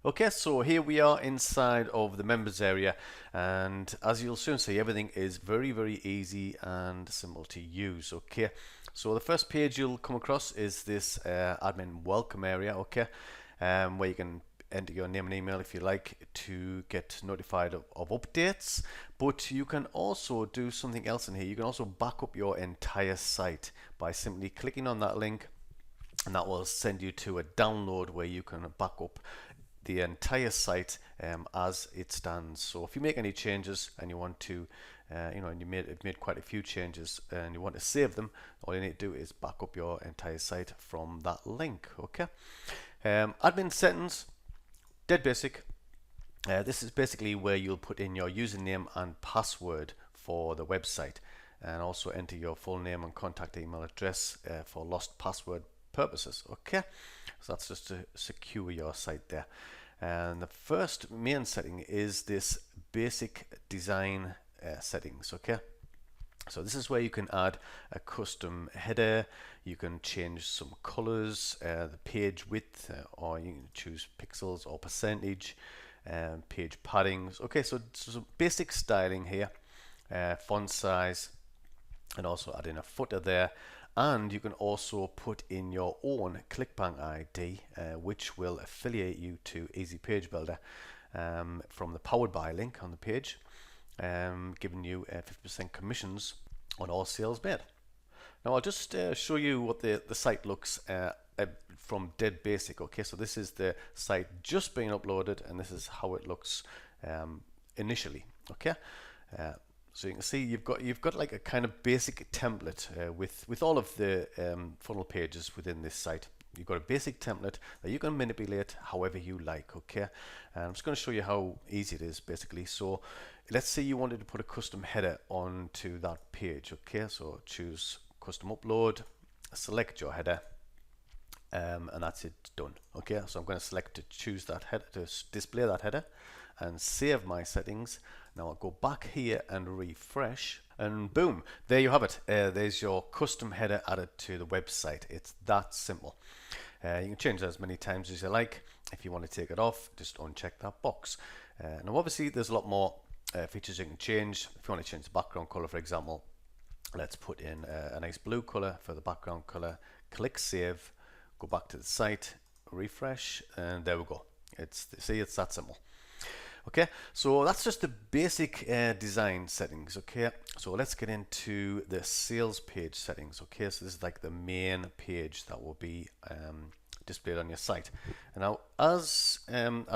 Okay, so here we are inside of the members area, and as you'll soon see, everything is very easy and simple to use. Okay, so the first page you'll come across is this admin welcome area, okay, where you can enter your name and email if you like to get notified of updates. But you can also do something else in here. You can also back up your entire site by simply clicking on that link, and that will send you to a download where you can back up the entire site as it stands. So if you make any changes and you want to, and you've made quite a few changes and you want to save them, all you need to do is back up your entire site from that link. Okay. Admin settings, dead basic. This is basically where you'll put in your username and password for the website, and also enter your full name and contact email address for lost password purposes. Okay, so that's just to secure your site there. And the first main setting is this basic design settings. Okay, so this is where you can add a custom header, you can change some colors, the page width, or you can choose pixels or percentage, page paddings. Okay, so some basic styling here, font size, and also add in a footer there. And you can also put in your own ClickBank ID, which will affiliate you to Easy Page Builder from the Powered By link on the page, giving you 50% commissions on all sales made. Now I'll just show you what the site looks from dead basic. Okay, so this is the site just being uploaded, and this is how it looks initially. Okay. So you can see you've got like a kind of basic template with all of the funnel pages within this site. You've got a basic template that you can manipulate however you like. Okay, and I'm just going to show you how easy it is basically. So let's say you wanted to put a custom header onto that page. Okay, so choose custom upload, select your header, and that's it, done. Okay, so I'm going to select to choose that header, to display that header, and save my settings. Now I'll go back here and refresh, and boom, there you have it. There's your custom header added to the website. It's that simple. You can change that as many times as you like. If you want to take it off, just uncheck that box. Now obviously there's a lot more features you can change. If you want to change the background color, for example, let's put in a nice blue color for the background color. Click save, go back to the site, refresh, and there we go. It's that simple. Okay, so that's just the basic design settings. Okay, so let's get into the sales page settings. Okay, so this is like the main page that will be displayed on your site. And now, as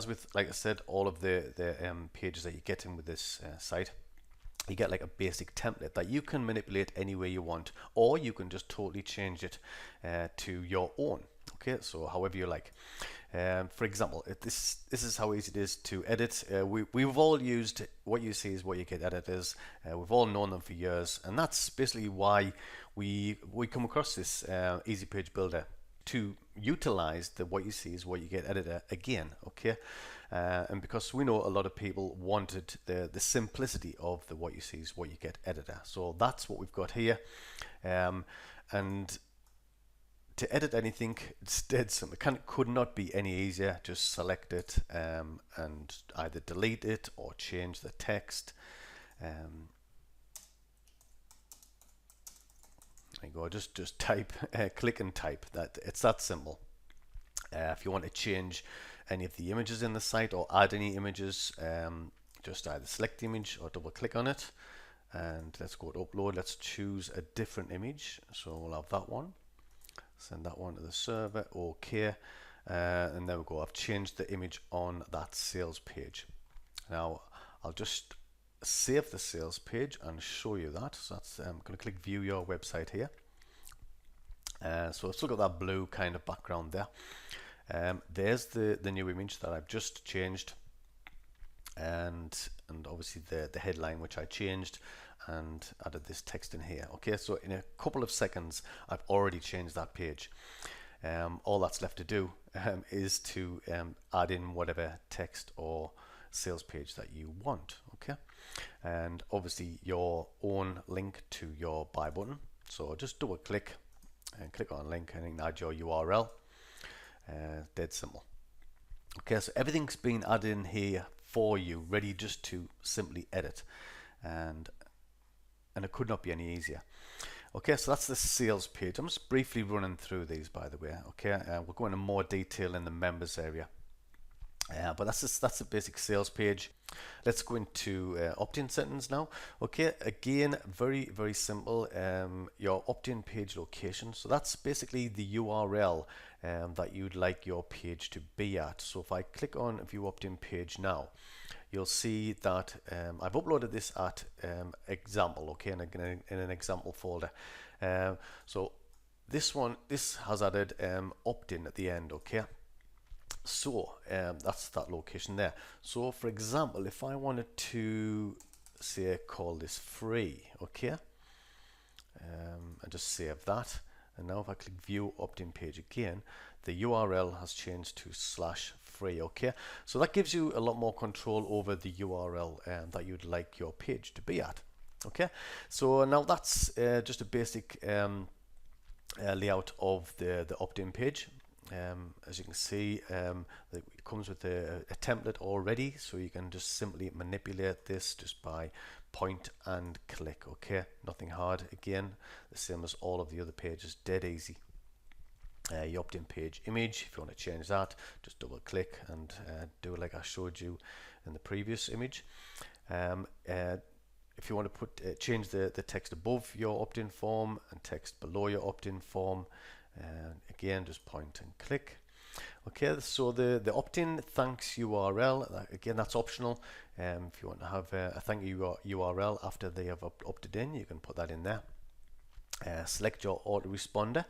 with, like I said, all of the pages that you get in with this site, you get like a basic template that you can manipulate any way you want, or you can just totally change it to your own. Okay, so however you like. For example, this is how easy it is to edit. We've all used what you see is what you get editors. We've all known them for years, and that's basically why we come across this Easy Page Builder, to utilize the what you see is what you get editor again. Okay, and because we know a lot of people wanted the simplicity of the what you see is what you get editor, so that's what we've got here. And to edit anything, it's dead simple. It could not be any easier. Just select it and either delete it or change the text. There you go. Just type, click and type. It's that simple. If you want to change any of the images in the site or add any images, just either select the image or double click on it, and let's go to upload. Let's choose a different image. So we'll have that one. Send that one to the server. Okay, and there we go. I've changed the image on that sales page. Now I'll just save the sales page and show you that. So that's I'm going to click view your website here. So let's look at that blue kind of background there. There's the new image that I've just changed, and obviously the headline which I changed, and added this text in here. Okay, so in a couple of seconds I've already changed that page. All that's left to do is to add in whatever text or sales page that you want. Okay, and obviously your own link to your buy button. So just double click and click on link and add your URL. Dead simple. Okay, so everything's been added in here for you, ready just to simply edit, and it could not be any easier. Okay, so that's the sales page. I'm just briefly running through these, by the way. Okay, we'll go into more detail in the members area. But that's the basic sales page. Let's go into opt-in settings now. Okay, again, very simple. Your opt-in page location. So that's basically the URL that you'd like your page to be at. So if I click on view opt-in page now, you'll see that I've uploaded this at example. Okay, in an example folder. So this has added opt-in at the end. Okay. So that's that location there. So for example, if I wanted to say call this free, okay, and just save that, and now if I click view opt-in page again, the URL has changed to /free. Okay, so that gives you a lot more control over the URL that you'd like your page to be at. Okay, so now that's just a basic layout of the opt-in page. As you can see, it comes with a template already, so you can just simply manipulate this just by point and click. Okay, nothing hard. Again, the same as all of the other pages, dead easy. Your opt-in page image, if you want to change that, just double click and do it like I showed you in the previous image. If you want to put change the text above your opt-in form and text below your opt-in form, again, just point and click. Okay, so the opt-in thanks URL, again, that's optional. If you want to have a thank you URL after they have opted in, you can put that in there. Select your autoresponder.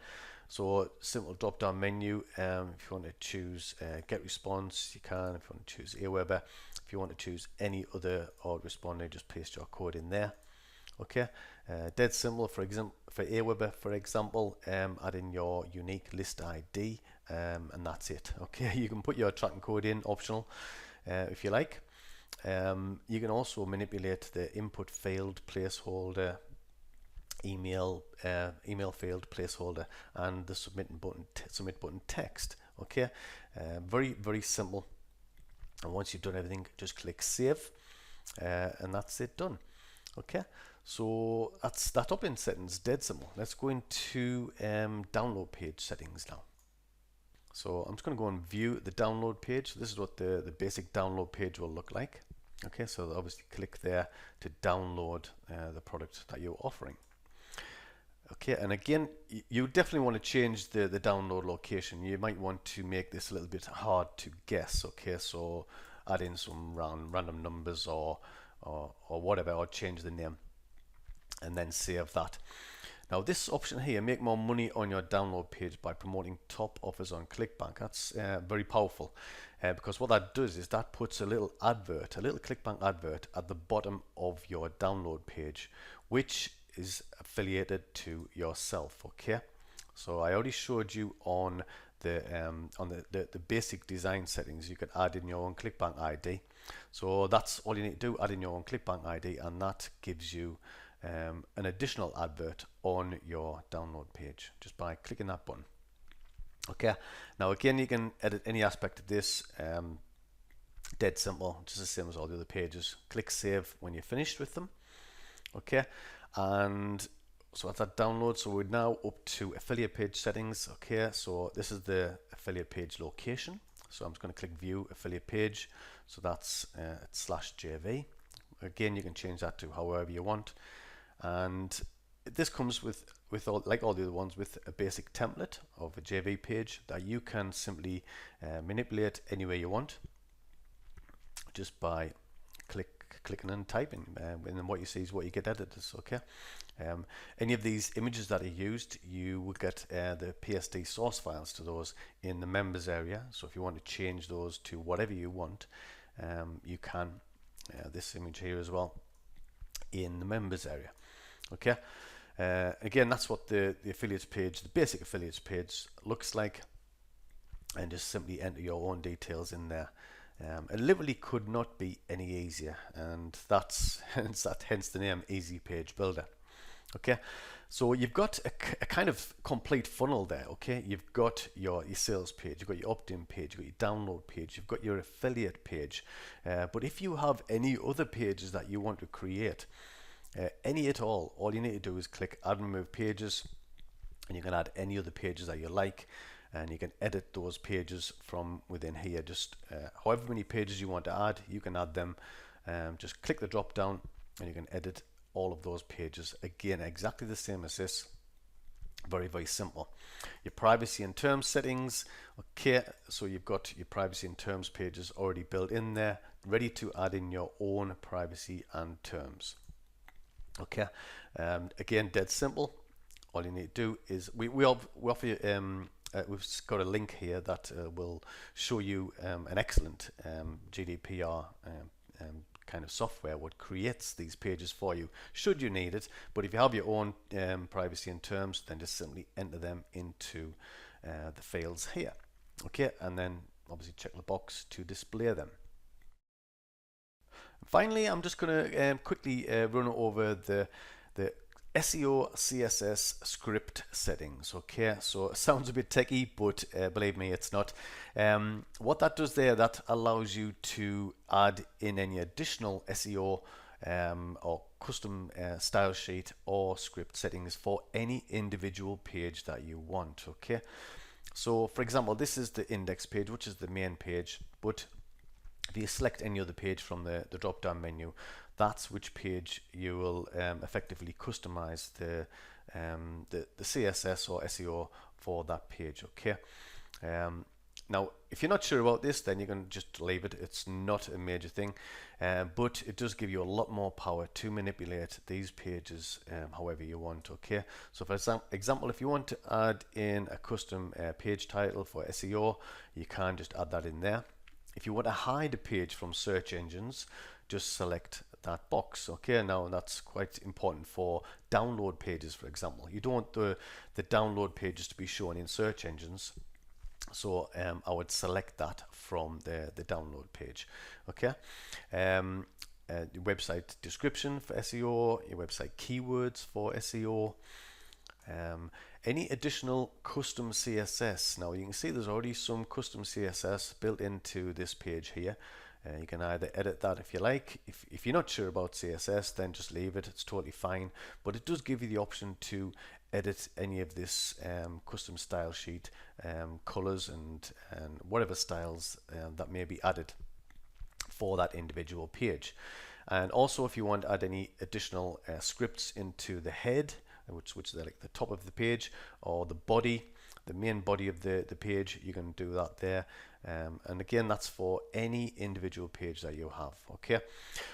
So simple drop down menu. If you want to choose get response, you can. If you want to choose Aweber, if you want to choose any other autoresponder, just paste your code in there. Okay, dead simple. For example, for Aweber, for example, add in your unique list ID, and that's it. Okay, you can put your tracking code in, optional, if you like. You can also manipulate the input field placeholder, email field placeholder, and the submit button text. Okay, very simple. And once you've done everything, just click save, and that's it done. Okay, so that's that opt-in settings, dead simple. Let's go into download page settings now. So I'm just going to go and view the download page. This is what the basic download page will look like. Okay, so obviously click there to download the product that you're offering. Okay, and again, you definitely want to change the download location. You might want to make this a little bit hard to guess. Okay, so add in some random numbers or whatever, or change the name, and then save that. Now this option here, make more money on your download page by promoting top offers on ClickBank. That's very powerful, because what that does is that puts a little advert, a little ClickBank advert at the bottom of your download page, which is affiliated to yourself. Okay, so I already showed you on the basic design settings. You can add in your own ClickBank ID. So that's all you need to do, add in your own ClickBank ID, and that gives you an additional advert on your download page just by clicking that button. Okay, now again, you can edit any aspect of this, dead simple, just the same as all the other pages. Click save when you're finished with them. Okay, and so that's that download. So we're now up to affiliate page settings. Okay, so this is the affiliate page location. So I'm just going to click view affiliate page. So that's /JV. Again, you can change that to however you want. And this comes with all, like all the other ones, with a basic template of a JV page that you can simply manipulate any way you want, just by clicking and typing, and then what you see is what you get edited. Okay, any of these images that are used, you will get the PSD source files to those in the members area. So if you want to change those to whatever you want, you can. This image here as well in the members area. Okay, again, that's what the affiliates page, the basic affiliates page, looks like, and just simply enter your own details in there. It literally could not be any easier, and that's hence the name, Easy Page Builder. Okay, So you've got a kind of complete funnel there, okay? You've got your sales page, you've got your opt-in page, you've got your download page, you've got your affiliate page. But if you have any other pages that you want to create, any at all you need to do is click Add and Remove Pages, and you can add any other pages that you like, and you can edit those pages from within here. Just however many pages you want to add, you can add them. Just click the drop down and you can edit all of those pages. Again, exactly the same as this. Very, very simple. Your privacy and terms settings, okay, so you've got your privacy and terms pages already built in there, ready to add in your own privacy and terms. Okay, again, dead simple. All you need to do is we offer you, we've got a link here that will show you an excellent GDPR kind of software what creates these pages for you should you need it. But if you have your own privacy and terms, then just simply enter them into the fields here. Okay, and then obviously check the box to display them. Finally, I'm just going to quickly run over the SEO CSS script settings. Okay, so it sounds a bit techy, but believe me, it's not. What that does there, that allows you to add in any additional SEO or custom style sheet or script settings for any individual page that you want. Okay, so for example, this is the index page, which is the main page, but if you select any other page from the drop down menu, that's which page you will effectively customize the CSS or SEO for that page. Okay, now if you're not sure about this, then you can just leave it. It's not a major thing, but it does give you a lot more power to manipulate these pages however you want. Okay, so for example, if you want to add in a custom page title for SEO, you can just add that in there. If you want to hide a page from search engines, just select that box. Okay, now that's quite important for download pages, for example. You don't want the download pages to be shown in search engines, so I would select that from the download page. Okay, your website description for SEO, your website keywords for SEO, any additional custom CSS. Now you can see there's already some custom CSS built into this page here. You can either edit that if you like. If you're not sure about CSS, then just leave it, it's totally fine. But it does give you the option to edit any of this custom style sheet colors and whatever styles that may be added for that individual page. And also if you want to add any additional scripts into the head, which is like the top of the page, or the body, the main body of the page, you can do that there. And again, that's for any individual page that you have. Okay,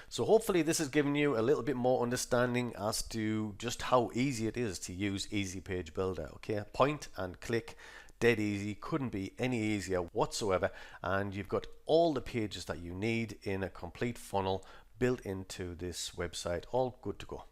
so hopefully this has given you a little bit more understanding as to just how easy it is to use Easy Page Builder. Okay, point and click, dead easy, couldn't be any easier whatsoever, and you've got all the pages that you need in a complete funnel built into this website, all good to go.